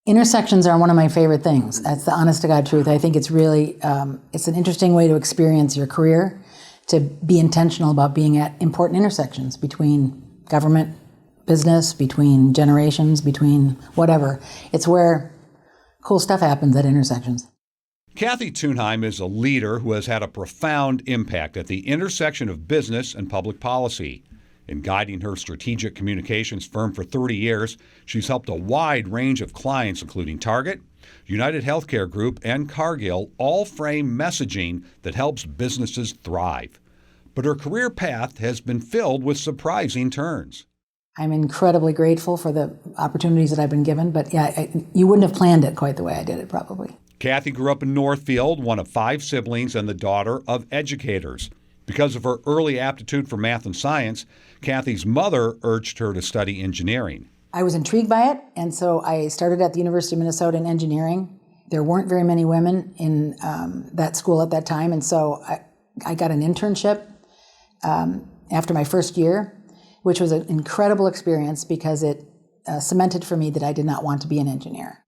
Intersections are one of my favorite things. That's the honest to God truth. I think it's really, it's an interesting way to experience your career, to be intentional about being at important intersections between government, business, between generations, between whatever. It's where cool stuff happens at intersections. Kathy Tunheim is a leader who has had a profound impact at the intersection of business and public policy. In guiding her strategic communications firm for 30 years, she's helped a wide range of clients, including Target, United Healthcare Group, and Cargill, all frame messaging that helps businesses thrive. But her career path has been filled with surprising turns. I'm incredibly grateful for the opportunities that I've been given, but yeah, you wouldn't have planned it quite the way I did it, probably. Kathy grew up in Northfield, one of 5 siblings and the daughter of educators. Because of her early aptitude for math and science, Kathy's mother urged her to study engineering. I was intrigued by it, and so I started at the University of Minnesota in engineering. There weren't very many women in that school at that time, and so I got an internship after my first year, which was an incredible experience because it cemented for me that I did not want to be an engineer.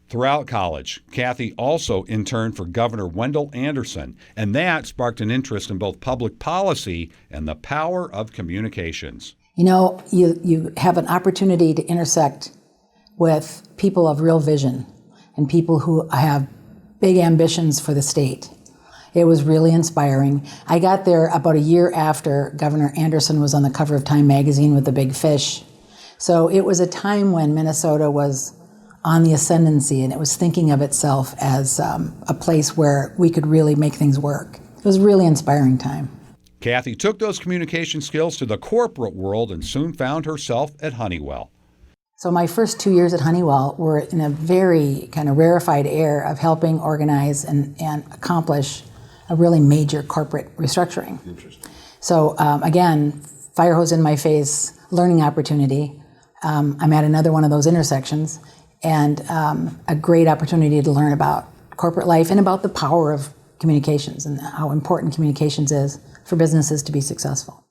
Throughout college, Kathy also interned for Governor Wendell Anderson, and that sparked an interest in both public policy and the power of communications. You know, you have an opportunity to intersect with people of real vision and people who have big ambitions for the state. It was really inspiring. I got there about a year after Governor Anderson was on the cover of Time magazine with the big fish. So it was a time when Minnesota was on the ascendancy, and it was thinking of itself as a place where we could really make things work. It was a really inspiring time. Kathy took those communication skills to the corporate world and soon found herself at Honeywell. So my first 2 years at Honeywell were in a very kind of rarefied air of helping organize and accomplish a really major corporate restructuring. Interesting. So again, fire hose in my face, learning opportunity. I'm at another one of those intersections, and a great opportunity to learn about corporate life and about the power of communications and how important communications is for businesses to be successful.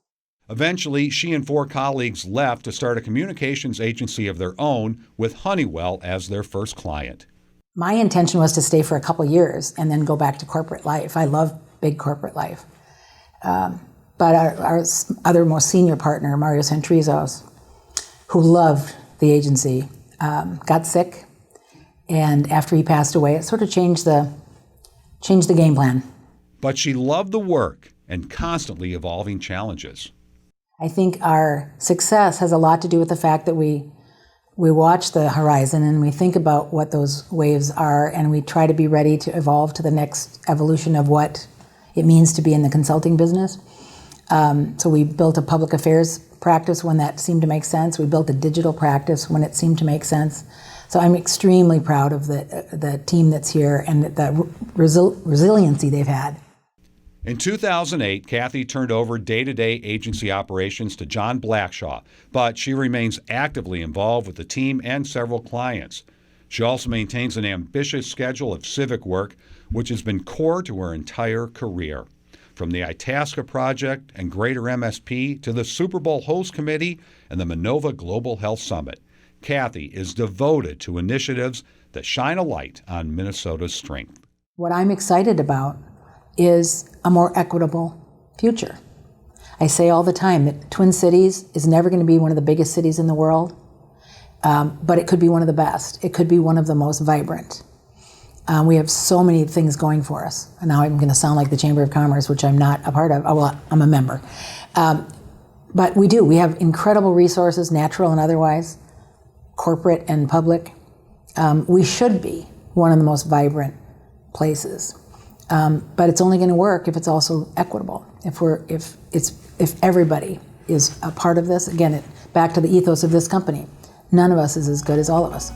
Eventually, she and 4 colleagues left to start a communications agency of their own with Honeywell as their first client. My intention was to stay for a couple years and then go back to corporate life. I love big corporate life. But our other most senior partner, Mario Santrizos, who loved the agency, got sick, and after he passed away, it sort of changed the game plan. But she loved the work and constantly evolving challenges. I think our success has a lot to do with the fact that we watch the horizon and we think about what those waves are, and we try to be ready to evolve to the next evolution of what it means to be in the consulting business. So we built a public affairs practice when that seemed to make sense. We built a digital practice when it seemed to make sense. So I'm extremely proud of the team that's here and the resiliency they've had. In 2008, Kathy turned over day-to-day agency operations to John Blackshaw, but she remains actively involved with the team and several clients. She also maintains an ambitious schedule of civic work, which has been core to her entire career. From the Itasca Project and Greater MSP to the Super Bowl Host Committee and the Minova Global Health Summit, Kathy is devoted to initiatives that shine a light on Minnesota's strength. What I'm excited about is a more equitable future. I say all the time that Twin Cities is never going to be one of the biggest cities in the world, but it could be one of the best. It could be one of the most vibrant. We have so many things going for us. And now I'm going to sound like the Chamber of Commerce, which I'm not a part of. Oh, well, I'm a member. But we do. We have incredible resources, natural and otherwise, corporate and public. We should be one of the most vibrant places. But it's only going to work if it's also equitable. If everybody is a part of this. Again, back to the ethos of this company. None of us is as good as all of us.